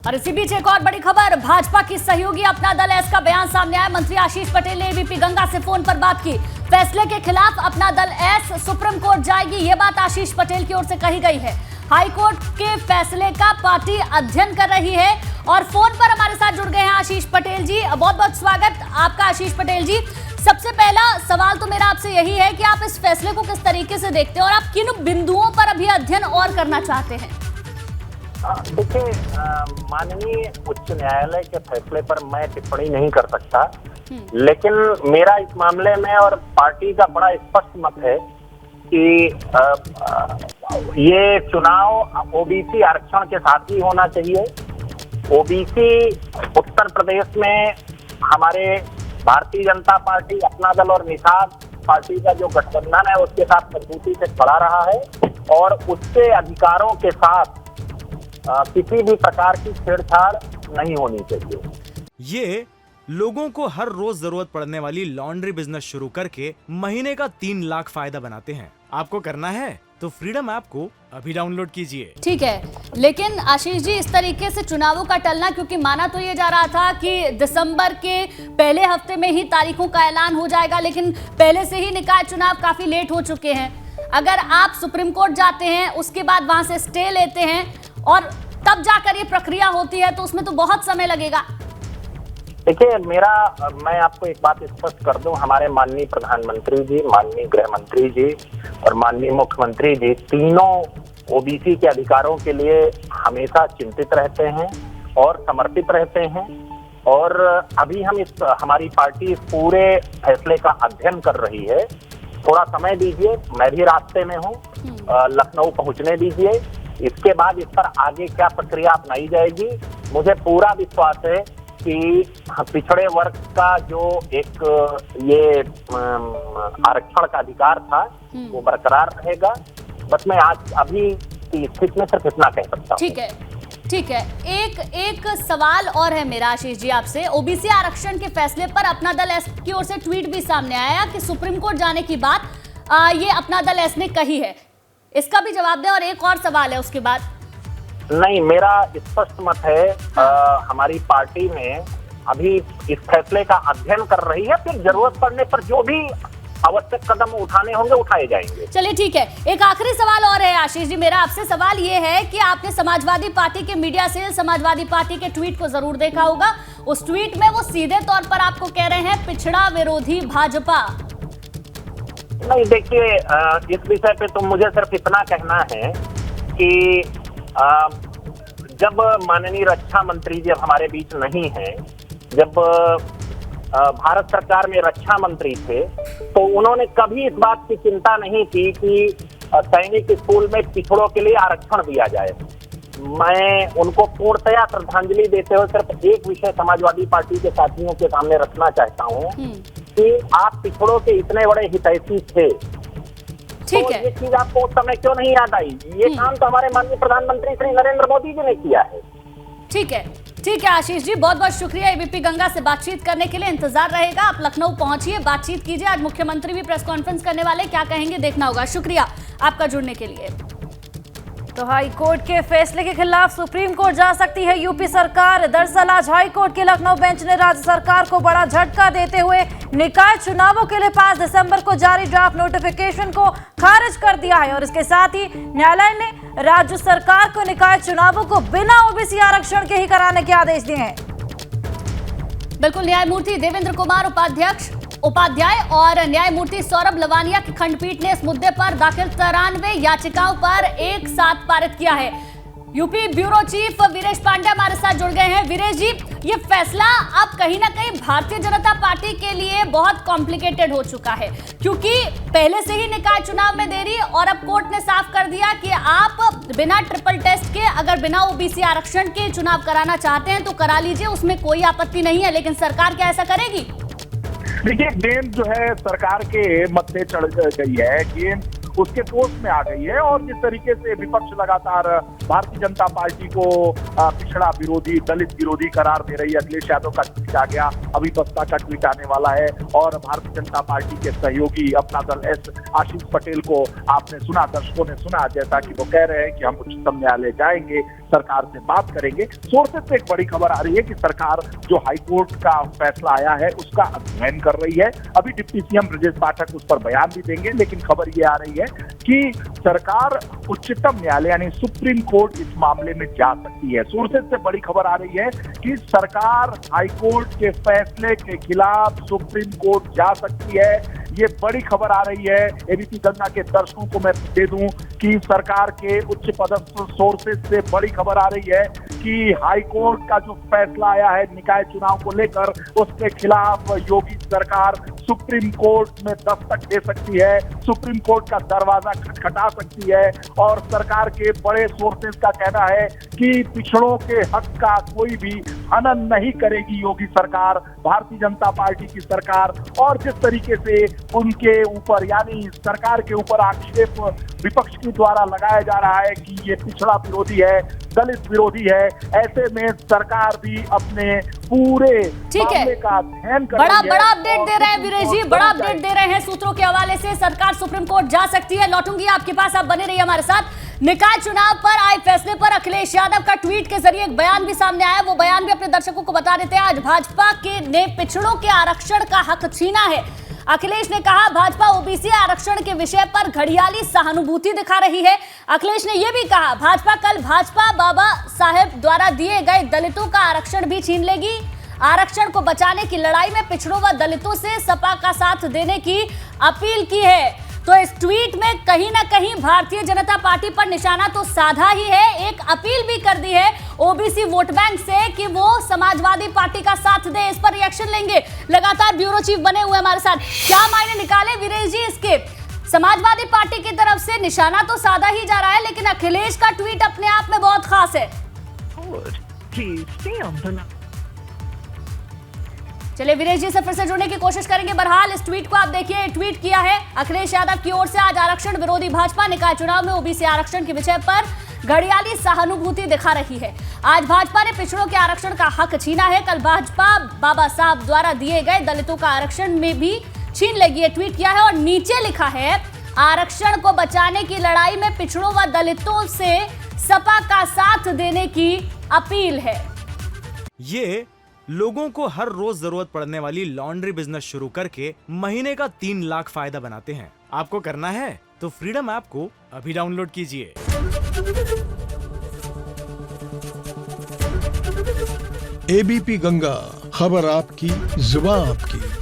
और इसी बीच एक और बड़ी खबर, भाजपा की सहयोगी अपना दल एस का बयान सामने आया। मंत्री आशीष पटेल ने एबीपी गंगा से फोन पर बात की। फैसले के खिलाफ अपना दल एस सुप्रीम कोर्ट जाएगी, ये बात आशीष पटेल की ओर से कही गई है। हाई कोर्ट के फैसले का पार्टी अध्ययन कर रही है और फोन पर हमारे साथ जुड़ गए हैं आशीष पटेल जी। बहुत बहुत स्वागत आपका आशीष पटेल जी। सबसे पहला सवाल तो मेरा आपसे यही है कि आप इस फैसले को किस तरीके से देखते हैं और आप किन बिंदुओं पर अभी अध्ययन और करना चाहते हैं? देखिए, माननीय उच्च न्यायालय के फैसले पर मैं टिप्पणी नहीं कर सकता, लेकिन मेरा इस मामले में और पार्टी का बड़ा स्पष्ट मत है कि ये चुनाव ओबीसी आरक्षण के साथ ही होना चाहिए। ओबीसी उत्तर प्रदेश में हमारे भारतीय जनता पार्टी, अपना दल और निषाद पार्टी का जो गठबंधन है उसके साथ मजबूती से खड़ा रहा है और उसके अधिकारों के साथ किसी भी प्रकार की छेड़छाड़ नहीं होनी चाहिए। ये लोगों को हर रोज जरूरत पड़ने वाली लॉन्ड्री बिजनेस शुरू करके महीने का 3 लाख फायदा बनाते हैं। आपको करना है तो फ्रीडम ऐप को अभी डाउनलोड कीजिए। ठीक है, लेकिन आशीष जी, इस तरीके से चुनावों का टलना, क्योंकि माना तो ये जा रहा था कि दिसंबर के पहले हफ्ते में ही तारीखों का ऐलान हो जाएगा, लेकिन पहले से ही निकाय चुनाव काफी लेट हो चुके हैं। अगर आप सुप्रीम कोर्ट जाते हैं, उसके बाद वहां से स्टे लेते हैं और तब जाकर ये प्रक्रिया होती है, तो उसमें तो बहुत समय लगेगा। देखिए, मैं आपको एक बात स्पष्ट कर दूं, हमारे माननीय प्रधानमंत्री जी, माननीय गृह मंत्री जी और माननीय मुख्यमंत्री जी तीनों ओबीसी के अधिकारों के लिए हमेशा चिंतित रहते हैं और समर्पित रहते हैं। और अभी हमारी पार्टी इस पूरे फैसले का अध्ययन कर रही है। थोड़ा समय दीजिए, मैं भी रास्ते में हूँ, लखनऊ पहुँचने दीजिए। इसके बाद इस पर आगे क्या प्रक्रिया अपनाई जाएगी, मुझे पूरा विश्वास है कि पिछड़े वर्ग का जो एक ये आरक्षण का अधिकार था वो बरकरार रहेगा। बस मैं आज अभी की स्थिति में सिर्फ इतना कह सकता हूँ। ठीक है। एक सवाल और है मेरा आशीष जी आपसे। ओबीसी आरक्षण के फैसले पर अपना दल एस की ओर से ट्वीट भी सामने आया कि सुप्रीम कोर्ट जाने की बात ये अपना दल एस ने कही है। इसका भी जवाब दें और एक और सवाल है उसके बाद। नहीं, मेरा स्पष्ट मत है, हमारी पार्टी में अभी इस फैसले का अध्ययन कर रही है, फिर जरूरत पड़ने पर जो भी आवश्यक कदम उठाने होंगे उठाए जाएंगे। चलिए ठीक है, एक आखिरी सवाल और है आशीष जी मेरा आपसे। सवाल ये है कि आपने समाजवादी पार्टी के मीडिया सेल, समाजवादी पार्टी के ट्वीट को जरूर देखा होगा। उस ट्वीट में वो सीधे तौर पर आपको कह रहे हैं पिछड़ा विरोधी भाजपा। नहीं, देखिए, इस विषय पे तो मुझे सिर्फ इतना कहना है कि जब माननीय रक्षा मंत्री जी अब हमारे बीच नहीं हैं, जब भारत सरकार में रक्षा मंत्री थे, तो उन्होंने कभी इस बात की चिंता नहीं की कि सैनिक स्कूल में पिछड़ों के लिए आरक्षण दिया जाए। मैं उनको पूर्णतया श्रद्धांजलि देते हुए सिर्फ एक विषय समाजवादी पार्टी के साथियों के सामने रखना चाहता हूँ कि आप पिछड़ों के इतने बड़े हितैषी थे, ठीक तो है। ये चीज आपको उस समय क्यों नहीं याद आई? ये काम तो हमारे माननीय प्रधानमंत्री श्री नरेंद्र मोदी जी ने किया है। ठीक है आशीष जी, बहुत बहुत शुक्रिया एबीपी गंगा से बातचीत करने के लिए। इंतजार रहेगा, आप लखनऊ पहुंचिए, बातचीत कीजिए। आज मुख्यमंत्री भी प्रेस कॉन्फ्रेंस करने वाले, क्या कहेंगे देखना होगा। शुक्रिया आपका जुड़ने के लिए। तो हाई कोर्ट के फैसले के खिलाफ सुप्रीम कोर्ट जा सकती है यूपी सरकार। दरअसल आज हाई कोर्ट के लखनऊ बेंच ने राज्य सरकार को बड़ा झटका देते हुए निकाय चुनावों के लिए 5 दिसंबर को जारी ड्राफ्ट नोटिफिकेशन को खारिज कर दिया है और इसके साथ ही न्यायालय ने राज्य सरकार को निकाय चुनावों को बिना ओबीसी आरक्षण के ही कराने के आदेश दिए हैं। बिल्कुल, न्यायमूर्ति देवेंद्र कुमार उपाध्याय और न्यायमूर्ति सौरभ लवानिया की खंडपीठ ने इस मुद्दे पर दाखिल 93 याचिकाओं पर एक साथ पारित किया है। UP bureau chief Viresh Pandey हमारे साथ जुड़ गए हैं। वीरेश जी, ये फैसला अब कहीं ना कहीं भारतीय जनता पार्टी के लिए बहुत कॉम्प्लिकेटेड हो चुका है, क्योंकि पहले से ही निकाय चुनाव में देरी और अब कोर्ट ने साफ कर दिया कि आप बिना ट्रिपल टेस्ट के अगर बिना ओबीसी आरक्षण के चुनाव कराना चाहते हैं तो करा लीजिए, उसमें कोई आपत्ति नहीं है। लेकिन सरकार क्या ऐसा करेगी? देखिए, गेंद जो है सरकार के मत्थे चढ़ गई है, गेंद उसके पोस्ट में आ गई है और जिस तरीके से विपक्ष लगातार भारतीय जनता पार्टी को पिछड़ा विरोधी, दलित विरोधी करार दे रही है। अखिलेश यादव का ट्वीट आ गया, अभी बसपा का ट्वीट आने वाला है और भारतीय जनता पार्टी के सहयोगी अपना दल एस आशीष पटेल को आपने सुना, दर्शकों ने सुना, जैसा कि वो कह रहे हैं कि हम उच्चतम न्यायालय जाएंगे, सरकार से बात करेंगे। सोर्सेज से एक बड़ी खबर आ रही है कि सरकार जो हाईकोर्ट का फैसला आया है उसका अध्ययन कर रही है। अभी डिप्टी सीएम ब्रजेश पाठक उस पर बयान भी देंगे, लेकिन खबर ये आ रही है कि सरकार उच्चतम न्यायालय यानी सुप्रीम कोर्ट इस मामले में जा सकती है। सोर्सेज से बड़ी खबर आ रही है कि सरकार हाईकोर्ट के फैसले के खिलाफ सुप्रीम कोर्ट जा सकती है। ये बड़ी खबर आ रही है। एबीपी गंगा के दर्शकों को मैं दे दूं कि सरकार के उच्च पदस्थ सोर्सेज से बड़ी खबर आ रही है कि हाईकोर्ट का जो फैसला आया है निकाय चुनाव को लेकर, उसके खिलाफ योगी सरकार सुप्रीम कोर्ट में दस्तक दे सकती है, सुप्रीम कोर्ट का दरवाजा खटखटा सकती है। और सरकार के बड़े सोर्सेज का कहना है कि पिछड़ों के हक का कोई भी हनन नहीं करेगी योगी सरकार, भारतीय जनता पार्टी की सरकार। और जिस तरीके से उनके ऊपर यानी सरकार के ऊपर आक्षेप विपक्ष के द्वारा लगाया जा रहा है कि ये पिछड़ा विरोधी है, दलित विरोधी है, ऐसे में सरकार भी अपने पूरे मामले का अध्ययन कर रही है। बड़ा अपडेट दे रहे हैं वीरेश जी, बड़ा अपडेट दे रहे हैं सूत्रों के हवाले से। सरकार सुप्रीम कोर्ट जा सकती है। लौटूंगी आपके पास, आप बने रहिए हमारे साथ। निकाय चुनाव पर आए फैसले पर अखिलेश यादव का ट्वीट के जरिए एक बयान भी सामने आया। वो बयान भी अपने दर्शकों को बता देते हैं। आज भाजपा ने पिछड़ों के आरक्षण का हक छीना है। अखिलेश ने कहा भाजपा ओबीसी आरक्षण के विषय पर घड़ियाली सहानुभूति दिखा रही है। अखिलेश ने यह भी कहा भाजपा बाबा साहेब द्वारा दिए गए दलितों का आरक्षण भी छीन लेगी। आरक्षण को बचाने की लड़ाई में पिछड़ों व दलितों से सपा का साथ देने की अपील की है। तो इस ट्वीट में कहीं ना कहीं भारतीय जनता पार्टी पर निशाना तो साधा ही है, एक अपील भी कर दी है ओबीसी वोट बैंक से कि वो समाजवादी पार्टी का साथ दे। इस पर रिएक्शन लेंगे। लगातार ब्यूरो चीफ बने हुए हमारे साथ, क्या मायने निकाले वीरेश जी इसके? समाजवादी पार्टी की तरफ से निशाना तो साधा ही जा रहा है, लेकिन अखिलेश का ट्वीट अपने आप में बहुत खास है। चलिए वीरेश जी से फिर से जुड़ने की कोशिश करेंगे। बहरहाल इस ट्वीट को आप देखिए, ट्वीट किया है अखिलेश यादव की ओर से। आज आरक्षण विरोधी भाजपा निकाय चुनाव में ओबीसी आरक्षण के विषय पर घड़ियाली सहानुभूति दिखा रही है। आज भाजपा ने पिछड़ों के आरक्षण का हक छीना है। कल भाजपा बाबा साहब द्वारा दिए गए दलितों का आरक्षण में भी छीन लेगी, ये ट्वीट किया है। और नीचे लिखा है आरक्षण को बचाने की लड़ाई में पिछड़ों व दलितों से सपा का साथ देने की अपील है। ये लोगों को हर रोज जरूरत पड़ने वाली लॉन्ड्री बिजनेस शुरू करके महीने का 3 लाख फायदा बनाते हैं। आपको करना है तो फ्रीडम ऐप को अभी डाउनलोड कीजिए। एबीपी गंगा, खबर आपकी, जुबान आपकी।